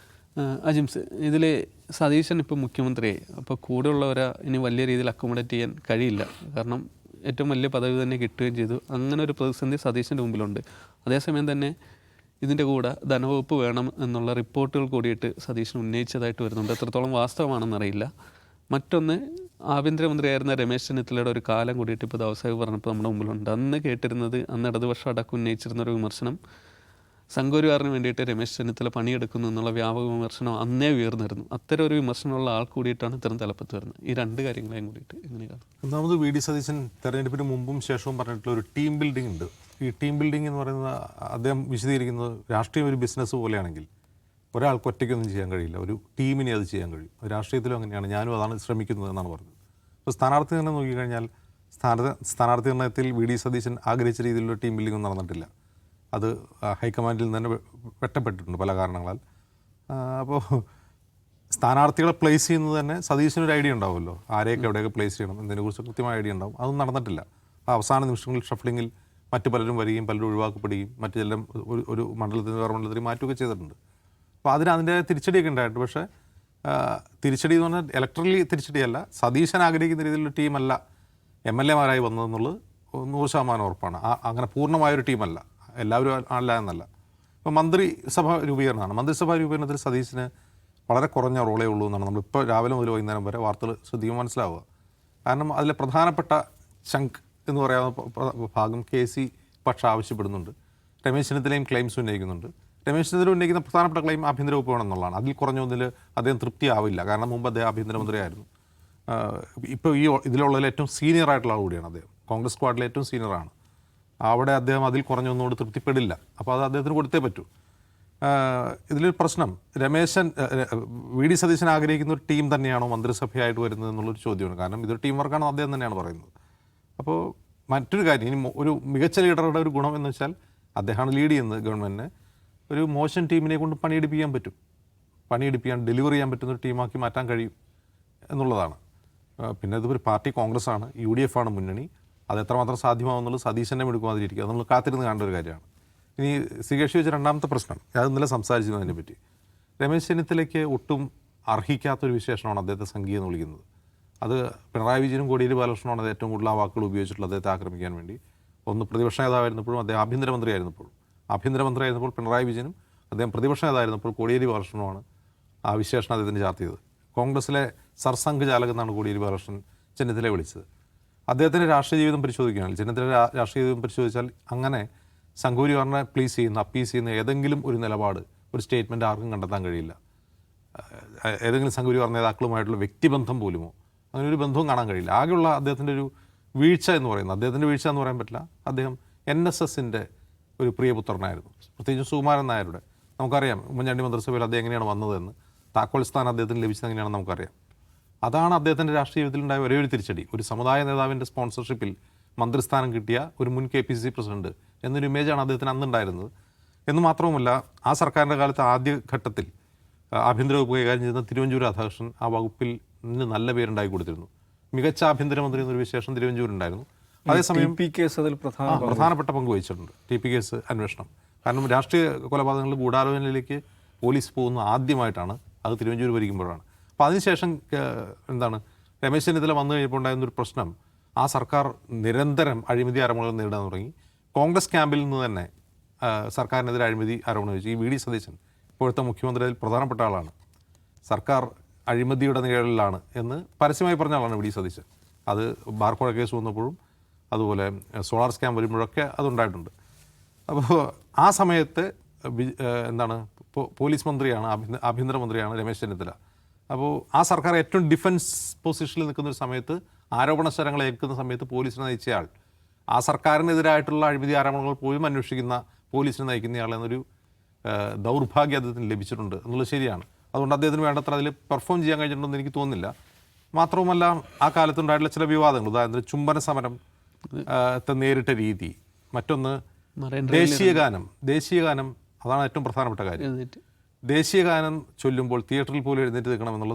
അജിംസ്, ഇതിൽ സതീശൻ ഇപ്പോൾ മുഖ്യമന്ത്രിയായി, അപ്പോൾ കൂടെയുള്ളവരെ ഇനി വലിയ രീതിയിൽ അക്കോമഡേറ്റ് ചെയ്യാൻ കഴിയില്ല. കാരണം ഏറ്റവും വലിയ പദവി തന്നെ കിട്ടുകയും ചെയ്തു. അങ്ങനെ ഒരു പ്രതിസന്ധി സതീശൻ്റെ മുമ്പിലുണ്ട്. അതേസമയം തന്നെ ഇതിൻ്റെ കൂടെ ധനവകുപ്പ് വേണം എന്നുള്ള റിപ്പോർട്ടുകൾ കൂടിയിട്ട് സതീശൻ ഉന്നയിച്ചതായിട്ട് വരുന്നുണ്ട്. എത്രത്തോളം വാസ്തവമാണെന്നറിയില്ല. മറ്റൊന്ന്, ആഭ്യന്തരമന്ത്രിയായിരുന്ന രമേശ് ചെന്നിത്തലയുടെ ഒരു കാലം കൂടിയിട്ട് ഇപ്പോൾ ദിവസമായി പറഞ്ഞപ്പോൾ നമ്മുടെ മുമ്പിലുണ്ട്. അന്ന് കേട്ടിരുന്നത്, അന്ന് ഇടതുപക്ഷം അടക്കം ഉന്നയിച്ചിരുന്ന ഒരു വിമർശനം, സംഘപരിവാറിന് വേണ്ടിയിട്ട് രമേശ് ചെന്നിത്തല പണിയെടുക്കുന്നു എന്നുള്ള വ്യാപക വിമർശനം അന്നേ ഉയർന്നിരുന്നു. അത്തരം ഒരു വിമർശനമുള്ള ആൾ കൂടിയിട്ടാണ് ഇത്തരം തലപ്പത്ത് വരുന്നത്. ഈ രണ്ട് കാര്യങ്ങളെയും കൂടിയിട്ട് എങ്ങനെയാണ്? ഒന്നാമത് വി ഡി സതീശൻ തെരഞ്ഞെടുപ്പിന് മുമ്പും ശേഷവും പറഞ്ഞിട്ടുള്ള ഒരു ടീം ബിൽഡിംഗ് ഉണ്ട്. ഈ ടീം ബിൽഡിംഗ് എന്ന് പറയുന്നത് അദ്ദേഹം വിശദീകരിക്കുന്നത്, രാഷ്ട്രീയം ഒരു ബിസിനസ് പോലെയാണെങ്കിൽ ഒരാൾക്ക് ഒറ്റയ്ക്കൊന്നും ചെയ്യാൻ കഴിയില്ല, ഒരു ടീമിനെ അത് ചെയ്യാൻ കഴിയും. രാഷ്ട്രീയത്തിലും അങ്ങനെയാണ്, ഞാനും അതാണ് ശ്രമിക്കുന്നത് എന്നാണ് പറഞ്ഞത്. അപ്പോൾ സ്ഥാനാർത്ഥി നിർണ്ണയം നോക്കിക്കഴിഞ്ഞാൽ സ്ഥാനാർത്ഥി നിർണ്ണയത്തിൽ വി ഡി സതീശൻ ആഗ്രഹിച്ച രീതിയിലുള്ള ടീം ബിൽഡിംഗ് നടന്നിട്ടില്ല. അത് ഹൈക്കമാൻഡിൽ നിന്ന് തന്നെ വെട്ടപ്പെട്ടിട്ടുണ്ട് പല കാരണങ്ങളാൽ. അപ്പോൾ സ്ഥാനാർത്ഥികളെ പ്ലേസ് ചെയ്യുന്നത് തന്നെ സതീശനൊരു ഐഡിയ ഉണ്ടാവുമല്ലോ, ആരെയൊക്കെ എവിടെയൊക്കെ പ്ലേസ് ചെയ്യണം എന്നതിനെക്കുറിച്ച് കൃത്യമായ ഐഡിയ ഉണ്ടാവും. അതൊന്നും നടന്നിട്ടില്ല. ആ അവസാന നിമിഷങ്ങളിൽ ഷഫ്ലിങ്ങിൽ മറ്റു പലരും വരികയും പലരും ഒഴിവാക്കപ്പെടുകയും മറ്റു ചിലരും ഒരു മണ്ഡലത്തിൽ നിന്ന് വേറെ മണ്ഡലത്തിൽ മാറ്റുകയൊക്കെ ചെയ്തിട്ടുണ്ട്. അപ്പോൾ അതിൻ്റെ തിരിച്ചടിയൊക്കെ ഉണ്ടായിട്ടുണ്ട്. പക്ഷേ തിരിച്ചടി എന്ന് പറഞ്ഞാൽ ഇലക്ട്രലി തിരിച്ചടിയല്ല, സതീശൻ ആഗ്രഹിക്കുന്ന രീതിയിലുള്ള ടീമല്ല MLA മാരായി വന്നതെന്നുള്ളത് 100% ഉറപ്പാണ്. അങ്ങനെ പൂർണ്ണമായൊരു ടീമല്ല, എല്ലാവരും അല്ല എന്നല്ല. ഇപ്പോൾ മന്ത്രിസഭാ രൂപീകരണമാണ്. മന്ത്രിസഭാ രൂപീകരണത്തിൽ സതീശന് വളരെ കുറഞ്ഞ റോളേ ഉള്ളൂ എന്നാണ് നമ്മളിപ്പോൾ രാവിലെ മുതൽ വൈകുന്നേരം വരെ വാർത്തകൾ ശ്രദ്ധിക്കുമ്പോൾ മനസ്സിലാവുക. കാരണം അതിലെ പ്രധാനപ്പെട്ട ചങ്ക് എന്ന് പറയാവുന്ന ഭാഗം KC പക്ഷം ആവശ്യപ്പെടുന്നുണ്ട്. രമേശ് ചെന്നിത്തലയും ക്ലെയിംസ് ഉന്നയിക്കുന്നുണ്ട്. രമേശ് ചെന്നിത്തല ഉന്നയിക്കുന്ന പ്രധാനപ്പെട്ട ക്ലെയിം ആഭ്യന്തര വകുപ്പ് വേണമെന്നുള്ളതാണ്. അതിൽ കുറഞ്ഞൊന്നിൽ അദ്ദേഹം തൃപ്തിയാവില്ല. കാരണം മുമ്പ് അദ്ദേഹം ആഭ്യന്തരമന്ത്രിയായിരുന്നു. ഇപ്പോൾ ഇതിലുള്ളതിൽ ഏറ്റവും സീനിയർ ആയിട്ടുള്ള ആൾ കൂടിയാണ് അദ്ദേഹം. കോൺഗ്രസ് സ്ക്വാഡിലെ ഏറ്റവും സീനിയറാണ്. അവിടെ അദ്ദേഹം അതിൽ കുറഞ്ഞൊന്നുകൊണ്ട് തൃപ്തിപ്പെടില്ല. അപ്പോൾ അത് അദ്ദേഹത്തിന് കൊടുത്തേ പറ്റൂ. ഇതിലൊരു പ്രശ്നം, വി ഡി സതീശൻ ആഗ്രഹിക്കുന്ന ഒരു ടീം തന്നെയാണോ മന്ത്രിസഭയായിട്ട് വരുന്നത് എന്നുള്ളൊരു ചോദ്യമാണ്. കാരണം ഇതൊരു ടീം വർക്കാണെന്ന് അദ്ദേഹം തന്നെയാണ് പറയുന്നത്. അപ്പോൾ മറ്റൊരു കാര്യം, ഇനി ഒരു മികച്ച ലീഡറുടെ ഒരു ഗുണം എന്ന് വെച്ചാൽ അദ്ദേഹമാണ് ലീഡ് ചെയ്യുന്നത് ഗവൺമെൻറ്റിനെ. ഒരു മോശം ടീമിനെ കൊണ്ട് പണിയെടുപ്പിക്കാൻ ഡെലിവർ ചെയ്യാൻ പറ്റുന്ന ഒരു ടീമാക്കി മാറ്റാൻ കഴിയും എന്നുള്ളതാണ്. പിന്നെ ഇതൊരു പാർട്ടി കോൺഗ്രസ് ആണ്, UDF ആണ് മുന്നണി. അത് എത്രമാത്രം സാധ്യമാവുന്നുള്ളത് സതീശനെ എടുക്കുമാതിരിക്കുക, അത് നമ്മൾ കാത്തിരുന്ന് കാണേണ്ട ഒരു കാര്യമാണ്. ഇനി ശ്രീകേഷി വെച്ച രണ്ടാമത്തെ പ്രശ്നം, അത് ഇന്നലെ സംസാരിച്ചിരുന്നു അതിനെ പറ്റി. രമേശ് ചെന്നിത്തലയ്ക്ക് ഒട്ടും അർഹിക്കാത്തൊരു വിശേഷണമാണ് അദ്ദേഹത്തെ സംഘീയ എന്ന് വിളിക്കുന്നത്. അത് പിണറായി വിജയനും കോടിയേരി ബാലകൃഷ്ണനാണ് അത് ഏറ്റവും കൂടുതൽ ആ വാക്കുകൾ ഉപയോഗിച്ചിട്ടുള്ളത് അദ്ദേഹത്തെ ആക്രമിക്കാൻ വേണ്ടി. ഒന്ന് പ്രതിപക്ഷ നേതാവായിരുന്നപ്പോഴും അദ്ദേഹം ആഭ്യന്തരമന്ത്രിയായിരുന്നപ്പോൾ പിണറായി വിജയനും, അദ്ദേഹം പ്രതിപക്ഷ നേതാവായിരുന്നപ്പോൾ കോടിയേരി ബാലകൃഷ്ണനുമാണ് ആ വിശേഷണം അദ്ദേഹത്തിന് ചാർത്തിയത്. കോൺഗ്രസിലെ സർസംഘ് ചാലക് എന്നാണ് കോടിയേരി ബാലകൃഷ്ണൻ ചെന്നിത്തലയെ വിളിച്ചത്. അദ്ദേഹത്തിൻ്റെ രാഷ്ട്രീയ ജീവിതം പരിശോധിക്കുകയാണെങ്കിൽ, ചെന്നിത്തല രാഷ്ട്രീയ ജീവിതം പരിശോധിച്ചാൽ അങ്ങനെ സംഘപരിവാറിനെ അപ്പീസ് ചെയ്യുന്ന ഏതെങ്കിലും ഒരു നിലപാട്, ഒരു സ്റ്റേറ്റ്മെൻറ്റ് ആർക്കും കണ്ടെത്താൻ കഴിയില്ല. ഏതെങ്കിലും സംഘപരിവാർ നേതാക്കളുമായിട്ടുള്ള വ്യക്തിബന്ധം പോലുമോ അങ്ങനെ ഒരു ബന്ധവും കാണാൻ കഴിയില്ല. ആകെയുള്ള അദ്ദേഹത്തിൻ്റെ ഒരു വീഴ്ച എന്ന് പറയുന്നത്, അദ്ദേഹത്തിൻ്റെ വീഴ്ച എന്ന് പറയാൻ പറ്റില്ല, അദ്ദേഹം NSSൻ്റെ ഒരു പ്രിയപുത്രനായിരുന്നു. പ്രത്യേകിച്ച് സുകുമാരൻ നായരുടെ, നമുക്കറിയാം ഉമ്മൻചാണ്ടി മന്ത്രിസഭയിൽ അദ്ദേഹം എങ്ങനെയാണ് വന്നതെന്ന്, താക്കോൽ സ്ഥാനം അദ്ദേഹത്തിന് ലഭിച്ചത് എങ്ങനെയാണെന്ന് നമുക്കറിയാം. അതാണ് അദ്ദേഹത്തിൻ്റെ രാഷ്ട്രീയ ജീവിതത്തിലുണ്ടായ ഒരേ ഒരു തിരിച്ചടി. ഒരു സമുദായ നേതാവിൻ്റെ സ്പോൺസർഷിപ്പിൽ മന്ത്രിസ്ഥാനം കിട്ടിയ ഒരു മുൻ KPCC പ്രസിഡന്റ് എന്നൊരു ഇമേജാണ് അദ്ദേഹത്തിന് അന്നുണ്ടായിരുന്നത്. എന്ന് മാത്രവുമല്ല, ആ സർക്കാരിൻ്റെ കാലത്ത് ആദ്യഘട്ടത്തിൽ ആഭ്യന്തര വകുപ്പ് കൈകാര്യം ചെയ്യുന്ന തിരുവഞ്ചൂർ രാധാകൃഷ്ണൻ ആ വകുപ്പിൽ നിന്ന് നല്ല പേരുണ്ടാക്കി കൊടുത്തിരുന്നു. മികച്ച ആഭ്യന്തരമന്ത്രി എന്നൊരു വിശേഷം തിരുവഞ്ചൂരുണ്ടായിരുന്നു. അതേസമയം അതിൽ പ്രധാനപ്പെട്ട പങ്ക് വഹിച്ചിട്ടുണ്ട് TP കേസ് അന്വേഷണം. കാരണം രാഷ്ട്രീയ കൊലപാതകങ്ങളിൽ ഗൂഢാലോചനയിലേക്ക് പോലീസ് പോകുന്ന ആദ്യമായിട്ടാണ് അത് തിരുവഞ്ചൂർ ഭരിക്കുമ്പോഴാണ്. അപ്പോൾ അതിനുശേഷം രമേശ് ചെന്നിത്തല വന്നു കഴിഞ്ഞപ്പോൾ ഉണ്ടായിരുന്നൊരു പ്രശ്നം, ആ സർക്കാർ നിരന്തരം അഴിമതി ആരോപണങ്ങൾ നേരിടാൻ തുടങ്ങി. കോൺഗ്രസ് ക്യാമ്പിൽ നിന്ന് തന്നെ സർക്കാരിനെതിരെ അഴിമതി ആരോപണം വെച്ചു. ഈ വി ഡി സതീശൻ ഇപ്പോഴത്തെ മുഖ്യമന്ത്രിയിൽ പ്രധാനപ്പെട്ട ആളാണ്, സർക്കാർ അഴിമതിയുടെ നിഴലിലാണ് എന്ന് പരസ്യമായി പറഞ്ഞ ആളാണ് വി ഡി സതീശൻ. അത് ബാർക്കോഴ കേസ് വന്നപ്പോഴും അതുപോലെ സോളാർ സ്കാം വരുമ്പോഴൊക്കെ അതുണ്ടായിട്ടുണ്ട്. അപ്പോൾ ആ സമയത്ത് എന്താണ് പോലീസ് മന്ത്രിയാണ്, ആഭ്യന്തരമന്ത്രിയാണ് രമേശ് ചെന്നിത്തല. അപ്പോൾ ആ സർക്കാർ ഏറ്റവും ഡിഫൻസ് പൊസിഷനിൽ നിൽക്കുന്ന ഒരു സമയത്ത്, ആരോപണ സ്വരങ്ങൾ ഏൽക്കുന്ന സമയത്ത് പോലീസിനെ നയിച്ചയാൾ, ആ സർക്കാരിനെതിരായിട്ടുള്ള അഴിമതി ആരോപണങ്ങൾ പോലും അന്വേഷിക്കുന്ന പോലീസിനെ നയിക്കുന്നയാൾ എന്നൊരു ദൗർഭാഗ്യം അദ്ദേഹത്തിന് ലഭിച്ചിട്ടുണ്ട് എന്നുള്ളത് ശരിയാണ്. അതുകൊണ്ട് അദ്ദേഹത്തിന് വേണ്ടത്ര അതിൽ പെർഫോം ചെയ്യാൻ കഴിഞ്ഞിട്ടുണ്ടെന്ന് എനിക്ക് തോന്നുന്നില്ല. മാത്രവുമല്ല, ആ കാലത്തുണ്ടായിട്ടുള്ള ചില വിവാദങ്ങൾ, ഉദാഹരണത്തിന് ചുംബന സമരം നേരിട്ട രീതി, മറ്റൊന്ന് ദേശീയഗാനം അതാണ് ഏറ്റവും പ്രധാനപ്പെട്ട കാര്യം. ദേശീയഗാനം ചൊല്ലുമ്പോൾ തിയേറ്ററിൽ പോലും എഴുന്നേറ്റ് നിൽക്കണം എന്നുള്ള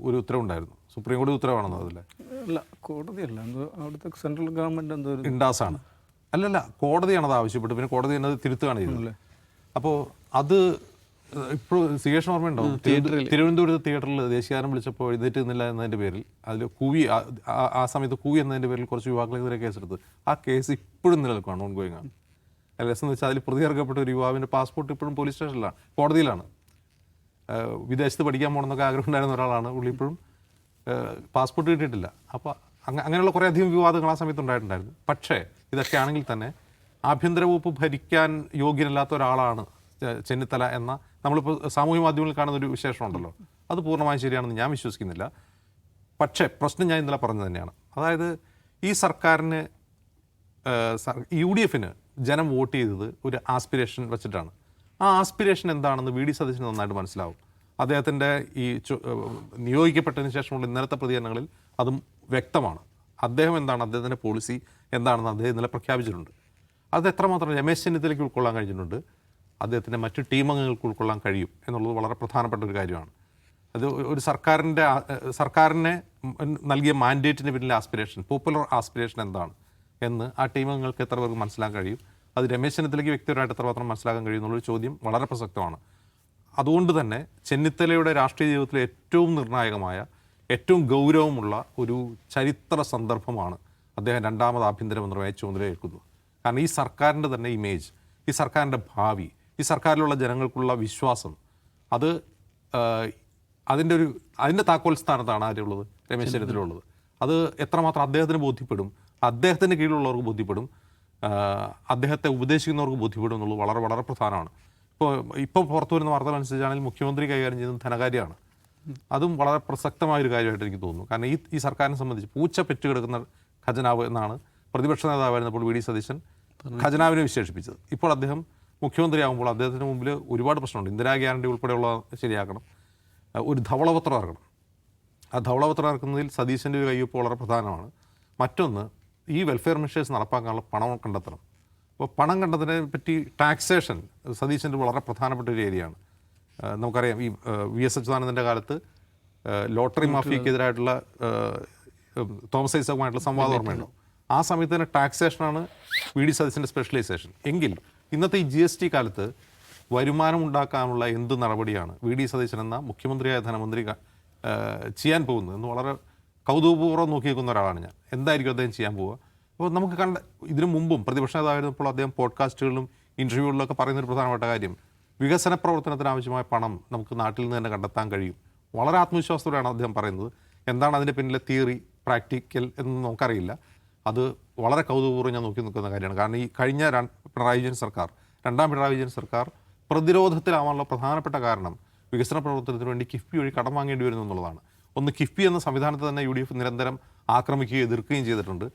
ഒരു ഉത്തരവുണ്ടായിരുന്നു. സുപ്രീം കോടതി ഉത്തരവാണെന്നോ? അതിലെ അല്ല, കോടതിയല്ല, അവിടുത്തെ സെൻട്രൽ ഗവൺമെൻറ് എന്തോ ഇൻഡാസാണ്. അല്ലല്ല, കോടതിയാണ് അത് ആവശ്യപ്പെട്ടു. പിന്നെ കോടതി എന്നത് തിരുത്തുകയാണ് ചെയ്തത്. അപ്പോൾ അത് ഇപ്പോൾ സിഗേഷൻ ഓർമ്മയുണ്ടാവും, തിരുവനന്തപുരത്ത് തിയേറ്ററിൽ ദേശീയഗാനം വിളിച്ചപ്പോൾ എഴുന്നേറ്റ് നിന്നില്ല എന്നതിൻ്റെ പേരിൽ, അതിൽ കൂവി, ആ സമയത്ത് കൂവി എന്നതിൻ്റെ പേരിൽ കുറച്ച് യുവാക്കളെതിരെ കേസെടുത്ത്. ആ കേസ് ഇപ്പോഴും നിലനിൽക്കുകയാണ്, ഓൺ ഗോയിങ് ആണ്. രസം എന്ന് വെച്ചാൽ അതിൽ പ്രതി ചേർക്കപ്പെട്ട ഒരു യുവാവിൻ്റെ പാസ്പോർട്ട് ഇപ്പോഴും പോലീസ് സ്റ്റേഷനിലാണ്, കോടതിയിലാണ്. വിദേശത്ത് പഠിക്കാൻ പോകണമെന്നൊക്കെ ആഗ്രഹം ഉണ്ടായിരുന്ന ഒരാളാണ്, പുള്ളി ഇപ്പോഴും പാസ്പോർട്ട് കിട്ടിയിട്ടില്ല. അപ്പോൾ അങ്ങനെയുള്ള കുറേ അധികം വിവാദങ്ങൾ ആ സമയത്ത് ഉണ്ടായിട്ടുണ്ടായിരുന്നു. പക്ഷേ ഇതൊക്കെ ആണെങ്കിൽ തന്നെ ആഭ്യന്തര വകുപ്പ് ഭരിക്കാൻ യോഗ്യനല്ലാത്ത ഒരാളാണ് ചെന്നിത്തല എന്ന നമ്മളിപ്പോൾ സാമൂഹ്യ മാധ്യമങ്ങളിൽ കാണുന്ന ഒരു വിശേഷമുണ്ടല്ലോ, അത് പൂർണ്ണമായും ശരിയാണെന്ന് ഞാൻ വിശ്വസിക്കുന്നില്ല. പക്ഷേ പ്രശ്നം ഞാൻ ഇന്നലെ പറഞ്ഞത് തന്നെയാണ്. അതായത് ഈ സർക്കാരിന്, UDF-ന് ജനം വോട്ട് ചെയ്തത് ഒരു ആസ്പിരേഷൻ വെച്ചിട്ടാണ്. ആ ആസ്പിരേഷൻ എന്താണെന്ന് വി ഡി സതീശന് നന്നായിട്ട് മനസ്സിലാവും. അദ്ദേഹത്തിൻ്റെ ഈ നിയോഗിക്കപ്പെട്ടതിന് ശേഷമുള്ള ഇന്നലത്തെ പ്രതികരണങ്ങളിൽ അതും വ്യക്തമാണ്. അദ്ദേഹം എന്താണ്, അദ്ദേഹത്തിൻ്റെ പോളിസി എന്താണെന്ന് അദ്ദേഹം ഇന്നലെ പ്രഖ്യാപിച്ചിട്ടുണ്ട്. അത് എത്രമാത്രം രമേശ് ചെന്നിത്തലയ്ക്ക് ഉൾക്കൊള്ളാൻ കഴിഞ്ഞിട്ടുണ്ട്, അദ്ദേഹത്തിൻ്റെ മറ്റ് ടീമംഗങ്ങൾക്ക് ഉൾക്കൊള്ളാൻ കഴിയും എന്നുള്ളത് വളരെ പ്രധാനപ്പെട്ട ഒരു കാര്യമാണ്. അത് ഒരു സർക്കാരിനെ നൽകിയ മാൻഡേറ്റിന് പിന്നിലെ ആസ്പിരേഷൻ, പോപ്പുലർ ആസ്പിരേഷൻ എന്താണ് എന്ന് ആ ടീമംഗങ്ങൾക്ക് എത്ര പേർക്ക് മനസ്സിലാക്കാൻ കഴിയും, അത് രമേശ് ചെന്നിത്തലയ്ക്ക് വ്യക്തിപരമായിട്ട് എത്രമാത്രം മനസ്സിലാക്കാൻ കഴിയും എന്നുള്ളൊരു ചോദ്യം വളരെ പ്രസക്തമാണ്. അതുകൊണ്ട് തന്നെ ചെന്നിത്തലയുടെ രാഷ്ട്രീയ ജീവിതത്തിലെ ഏറ്റവും നിർണായകമായ, ഏറ്റവും ഗൗരവമുള്ള ഒരു ചരിത്ര സന്ദർഭമാണ് അദ്ദേഹം രണ്ടാമത് ആഭ്യന്തരമന്ത്രിയായി ചുമതലയേൽക്കുന്നത്. കാരണം ഈ സർക്കാരിൻ്റെ തന്നെ ഇമേജ്, ഈ സർക്കാരിൻ്റെ ഭാവി, ഈ സർക്കാരിലുള്ള ജനങ്ങൾക്കുള്ള വിശ്വാസം, അത് അതിൻ്റെ താക്കോൽ സ്ഥാനത്താണ് ആരുള്ളത്, രമേശ് ചെന്നിത്തല ഉള്ളത്. അത് എത്രമാത്രം അദ്ദേഹത്തിന് ബോധ്യപ്പെടും, അദ്ദേഹത്തിൻ്റെ കീഴിലുള്ളവർക്ക് ബോധ്യപ്പെടും, അദ്ദേഹത്തെ ഉപദേശിക്കുന്നവർക്ക് ബോധ്യപ്പെടും എന്നുള്ളത് വളരെ വളരെ പ്രധാനമാണ്. ഇപ്പോൾ പുറത്തു വരുന്ന വാർത്തകൾ അനുസരിച്ചാണെങ്കിൽ മുഖ്യമന്ത്രി കൈകാര്യം ചെയ്യുന്നത് ധനകാര്യമാണ്. അതും വളരെ പ്രസക്തമായൊരു കാര്യമായിട്ട് എനിക്ക് തോന്നുന്നു. കാരണം ഈ സർക്കാരിനെ സംബന്ധിച്ച് പൂച്ച പെറ്റുകിടക്കുന്ന ഖജനാവ് എന്നാണ് പ്രതിപക്ഷ നേതാവായിരുന്നപ്പോൾ വി ഡി സതീശൻ ഖജനാവിനെ വിശേഷിപ്പിച്ചത്. ഇപ്പോൾ അദ്ദേഹം മുഖ്യമന്ത്രിയാകുമ്പോൾ അദ്ദേഹത്തിന് മുമ്പിൽ ഒരുപാട് പ്രശ്നമുണ്ട്. ഇന്ദിരാ ഗ്യാരണ്ടി ഉൾപ്പെടെയുള്ള ശരിയാക്കണം, ഒരു ധവളപത്രം ഇറക്കണം. ആ ധവളപത്രം ഇറക്കുന്നതിൽ സതീശൻ്റെ ഒരു കയ്യൊപ്പ് വളരെ പ്രധാനമാണ്. മറ്റൊന്ന്, ഈ വെൽഫെയർ മെഷേഴ്സ് നടപ്പാക്കാനുള്ള പണം കണ്ടെത്തണം. അപ്പോൾ പണം കണ്ടെത്തുന്നതിനെ പറ്റി ടാക്സേഷൻ സതീശൻ്റെ വളരെ പ്രധാനപ്പെട്ട ഒരു ഏരിയയാണ്. നമുക്കറിയാം, ഈ VS അച്യുതാനന്ദൻ്റെ കാലത്ത് ലോട്ടറി മാഫിയക്കെതിരായിട്ടുള്ള തോമസ് ഐസക്കുമായിട്ടുള്ള സംവാദം ഓർമ്മയുണ്ടോ? ആ സമയത്ത് തന്നെ ടാക്സേഷനാണ് വി ഡി സതീശൻ്റെ സ്പെഷ്യലൈസേഷൻ. എങ്കിൽ ഇന്നത്തെ ഈ GST കാലത്ത് വരുമാനം ഉണ്ടാക്കാനുള്ള എന്ത് നടപടിയാണ് വി ഡി സതീശൻ എന്ന മുഖ്യമന്ത്രിയായ ധനമന്ത്രി ചെയ്യാൻ പോകുന്നത് എന്ന് വളരെ കൗതുകപൂർവ്വം നോക്കി നിൽക്കുന്ന ഒരാളാണ് ഞാൻ. എന്തായിരിക്കും അദ്ദേഹം ചെയ്യാൻ പോവുക? അപ്പോൾ നമുക്ക് ഇതിനു മുമ്പും പ്രതിപക്ഷ നേതാവായിരുന്നപ്പോൾ അദ്ദേഹം പോഡ്കാസ്റ്റുകളിലും ഇൻ്റർവ്യൂകളിലൊക്കെ പറയുന്നൊരു പ്രധാനപ്പെട്ട കാര്യം, വികസന പ്രവർത്തനത്തിന് ആവശ്യമായ പണം നമുക്ക് നാട്ടിൽ നിന്ന് തന്നെ കണ്ടെത്താൻ കഴിയും. വളരെ ആത്മവിശ്വാസത്തോടെയാണ് അദ്ദേഹം പറയുന്നത്. എന്താണ് അതിൻ്റെ പിന്നിലെ തിയറി, പ്രാക്ടിക്കൽ എന്നൊന്നും നമുക്കറിയില്ല. അത് വളരെ കൗതുകപൂർവ്വം ഞാൻ നോക്കി നിൽക്കുന്ന കാര്യമാണ്. കാരണം ഈ കഴിഞ്ഞ രണ്ടാം പിണറായി വിജയൻ സർക്കാർ പ്രതിരോധത്തിലാവാനുള്ള പ്രധാനപ്പെട്ട കാരണം വികസന പ്രവർത്തനത്തിന് വേണ്ടി കിഫ്ബി വഴി കടം വാങ്ങേണ്ടി വരുന്നു എന്നുള്ളതാണ്. ഒന്ന്, കിഫ്ബി എന്ന സംവിധാനത്തെ തന്നെ UDF നിരന്തരം ആക്രമിക്കുകയും എതിർക്കുകയും ചെയ്തിട്ടുണ്ട്.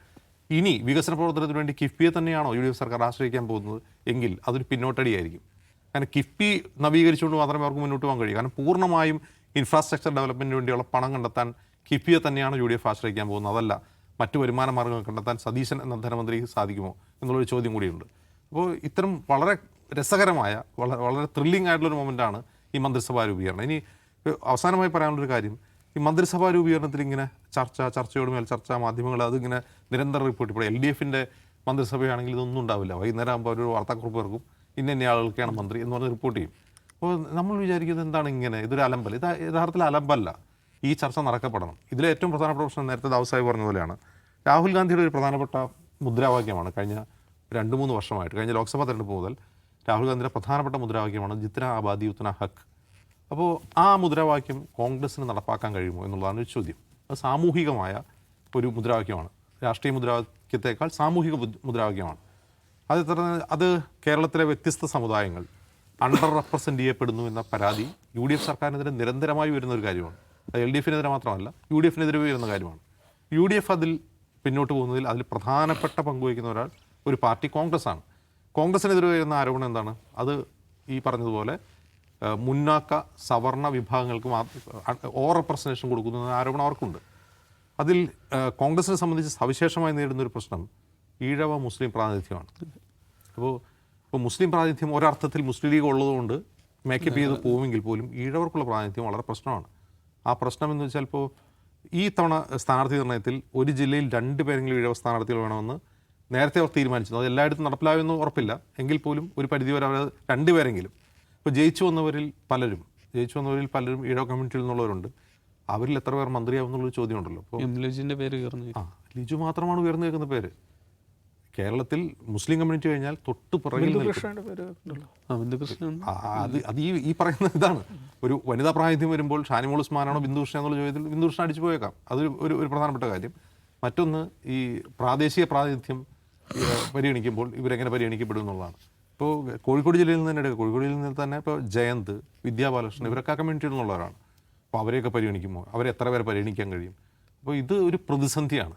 ഇനി വികസന പ്രവർത്തനത്തിന് വേണ്ടി കിഫ്ബിയെ തന്നെയാണോ UDF സർക്കാർ ആശ്രയിക്കാൻ പോകുന്നത് എങ്കിൽ അതൊരു പിന്നോട്ടടിയായിരിക്കും. കാരണം കിഫ്ബി നവീകരിച്ചുകൊണ്ട് മാത്രമേ അവർക്ക് മുന്നോട്ട് പോകാൻ കഴിയൂ. കാരണം പൂർണ്ണമായും ഇൻഫ്രാസ്ട്രക്ചർ ഡെവലപ്മെൻറ്റിന് വേണ്ടിയുള്ള പണം കണ്ടെത്താൻ കിഫ്ബിയെ തന്നെയാണ് UDF ആശ്രയിക്കാൻ പോകുന്നത്. അതല്ല മറ്റു വരുമാന മാർഗ്ഗങ്ങൾ കണ്ടെത്താൻ സതീശൻ എന്ന ധനമന്ത്രിക്ക് സാധിക്കുമോ എന്നുള്ളൊരു ചോദ്യം കൂടിയുണ്ട്. അപ്പോൾ ഇത്തരം വളരെ രസകരമായ, വളരെ ത്രില്ലിംഗ് ആയിട്ടുള്ളൊരു മൊമെൻ്റാണ് ഈ മന്ത്രിസഭാ രൂപീകരണം. ഇനി അവസാനമായി പറയാനുള്ളൊരു കാര്യം, ഈ മന്ത്രിസഭാ രൂപീകരണത്തിൽ ഇങ്ങനെ ചർച്ചയോട് മേൽ ചർച്ച, മാധ്യമങ്ങൾ അതിങ്ങനെ നിരന്തരം റിപ്പോർട്ട്. ഇപ്പോൾ LDF-ൻ്റെ മന്ത്രിസഭയാണെങ്കിൽ ഇതൊന്നും ഉണ്ടാവില്ല. വൈകുന്നേരം ആകുമ്പോൾ ഒരു വാർത്താക്കുറിപ്പ് ഇറക്കും, ഇന്ന ആളുകൾക്കാണ് മന്ത്രി എന്ന് പറഞ്ഞ് റിപ്പോർട്ട് ചെയ്യും. അപ്പോൾ നമ്മൾ വിചാരിക്കുന്നത് എന്താണ് ഇങ്ങനെ, ഇതൊരു അലമ്പൽ. ഇത് യഥാർത്ഥത്തിൽ അലമ്പല്ല. ഈ ചർച്ച നടക്കപ്പെടണം. ഇതിലെ ഏറ്റവും പ്രധാനപ്പെട്ട പ്രശ്നം നേരത്തെ ദാവസായി പറഞ്ഞ പോലെയാണ്, രാഹുൽ ഗാന്ധിയുടെ ഒരു പ്രധാനപ്പെട്ട മുദ്രാവാക്യമാണ് കഴിഞ്ഞ 2-3 വർഷമായിട്ട്, കഴിഞ്ഞ ലോക്സഭാ തെരഞ്ഞെടുപ്പ് മുതൽ രാഹുൽ ഗാന്ധിയുടെ പ്രധാനപ്പെട്ട മുദ്രാവാക്യമാണ് ജിത്ന ആബാദി ഉത്ന ഹക്ക്. അപ്പോൾ ആ മുദ്രാവാക്യം കോൺഗ്രസ്സിന് നടപ്പാക്കാൻ കഴിയുമോ എന്നുള്ളതാണ് ഒരു ചോദ്യം. അത് സാമൂഹികമായ ഒരു മുദ്രാവാക്യമാണ്, രാഷ്ട്രീയ മുദ്രാവാക്യത്തേക്കാൾ സാമൂഹിക മുദ്രാവാക്യമാണ്. അത് കേരളത്തിലെ വ്യത്യസ്ത സമുദായങ്ങൾ അണ്ടർ റെപ്രസെൻ്റ് ചെയ്യപ്പെടുന്നു എന്ന പരാതി UDF സർക്കാരിനെതിരെ നിരന്തരമായി വരുന്ന ഒരു കാര്യമാണ്. അത് LDFനെതിരെ മാത്രമല്ല, UDFനെതിരെ വരുന്ന കാര്യമാണ്. UDF അതിൽ പിന്നോട്ട് പോകുന്നതിൽ അതിൽ പ്രധാനപ്പെട്ട പങ്കുവയ്ക്കുന്ന ഒരു പാർട്ടി കോൺഗ്രസ്സാണ്. കോൺഗ്രസിനെതിരെ വരുന്ന ആരോപണം എന്താണ്? അത് ഈ പറഞ്ഞതുപോലെ മുന്നാക്ക സവർണ വിഭാഗങ്ങൾക്ക് ഓവർ റെപ്രസെൻറ്റേഷൻ കൊടുക്കുന്നു എന്ന ആരോപണം അവർക്കുണ്ട്. അതിൽ കോൺഗ്രസിനെ സംബന്ധിച്ച് സവിശേഷമായി നേരിടുന്നൊരു പ്രശ്നം ഈഴവ മുസ്ലിം പ്രാതിനിധ്യമാണ്. ഇപ്പോൾ മുസ്ലിം പ്രാതിനിധ്യം ഒരർത്ഥത്തിൽ മുസ്ലിം ലീഗ് ഉള്ളതുകൊണ്ട് മേക്കപ്പ് ചെയ്ത് പോവുമെങ്കിൽ പോലും ഈഴവർക്കുള്ള പ്രാതിനിധ്യം വളരെ പ്രശ്നമാണ്. ആ പ്രശ്നം എന്ന് വെച്ചാൽ ഇപ്പോൾ ഈ തവണ സ്ഥാനാർത്ഥി നിർണ്ണയത്തിൽ ഒരു ജില്ലയിൽ 2 പേരെങ്കിലും ഈഴവ സ്ഥാനാർത്ഥികൾ വേണമെന്ന് നേരത്തെ അവർ തീരുമാനിച്ചത്. അത് എല്ലായിടത്തും നടപ്പിലാവുമെന്ന് ഉറപ്പില്ല, എങ്കിൽ പോലും ഒരു പരിധിവരെ അവർ 2 പേരെങ്കിലും. ഇപ്പോൾ ജയിച്ചു വന്നവരിൽ പലരും ഈഴവ കമ്മ്യൂണിറ്റിയിൽ നിന്നുള്ളവരുണ്ട്. അവരിൽ എത്ര പേർ മന്ത്രിയാവുന്നുള്ളൊരു ചോദ്യമുണ്ടല്ലോ. അപ്പോൾ ലിജുവിൻ്റെ പേര് ഉയർന്നു. ലിജു മാത്രമാണ് ഉയർന്നു നിൽക്കുന്ന പേര്. കേരളത്തിൽ മുസ്ലിം കമ്മ്യൂണിറ്റി കഴിഞ്ഞാൽ തൊട്ട് പുറകിൽ അത് ഈ പറയുന്ന ഇതാണ്. ഒരു വനിതാ പ്രാതിനിധ്യം വരുമ്പോൾ ഷാനിമോൾ ഉസ്മാനാണോ ബിന്ദു കൃഷ്ണ എന്നുള്ള ചോദ്യത്തിൽ ബിന്ദു കൃഷ്ണ അടിച്ചു പോയേക്കാം. അത് ഒരു പ്രധാനപ്പെട്ട കാര്യം. മറ്റൊന്ന്, ഈ പ്രാദേശിക പ്രാതിനിധ്യം പരിഗണിക്കുമ്പോൾ ഇവരെങ്ങനെ പരിഗണിക്കപ്പെടും എന്നുള്ളതാണ്. ഇപ്പോൾ കോഴിക്കോട് ജില്ലയിൽ നിന്ന് തന്നെ എടുക്കുക. കോഴിക്കോട് ജില്ലയിൽ നിന്ന് തന്നെ ഇപ്പോൾ ജയന്ത്, വിദ്യാബാലകൃഷ്ണൻ ഇവരൊക്കെ ആ കമ്മ്യൂണിറ്റിയിൽ നിന്നുള്ളവരാണ്. അപ്പോൾ അവരെയൊക്കെ പരിഗണിക്കുമ്പോൾ അവരെ എത്ര പേരെ പരിഗണിക്കാൻ കഴിയും? അപ്പോൾ ഇത് ഒരു പ്രതിസന്ധിയാണ്.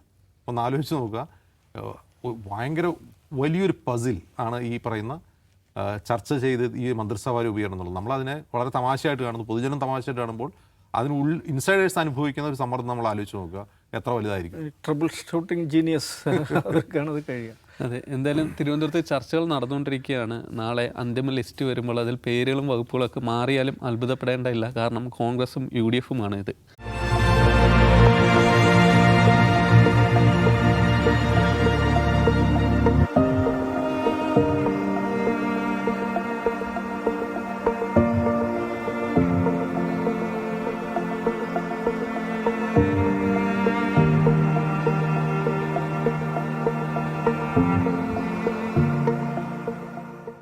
ഒന്ന് ആലോചിച്ച് നോക്കുക. ഭയങ്കര വലിയൊരു പസിൽ ആണ് ഈ പറയുന്ന ചർച്ച ചെയ്ത് ഈ മന്ത്രിസഭ രൂപീകരണം എന്നുള്ളത്. നമ്മളതിനെ വളരെ തമാശയായിട്ട് കാണുന്നു, പൊതുജനം തമാശയായിട്ട് കാണുമ്പോൾ ഇൻസൈഡേഴ്സ് അനുഭവിക്കുന്ന ഒരു സമ്മർദ്ദം നമ്മൾ ആലോചിച്ച് നോക്കുക, എത്ര വലുതായിരിക്കും. ട്രബിൾ ഷൂട്ടിംഗ് ജീനിയസ് അവർക്കാണ് അത് കഴിയുക. അതെ, എന്തായാലും തിരുവനന്തപുരത്ത് ചർച്ചകൾ നടന്നുകൊണ്ടിരിക്കുകയാണ്. നാളെ അന്തിമ ലിസ്റ്റ് വരുമ്പോൾ അതിൽ പേരുകളും വകുപ്പുകളൊക്കെ മാറിയാലും അത്ഭുതപ്പെടേണ്ടതില്ല. കാരണം കോൺഗ്രസും UDFുമാണ് ഇത്.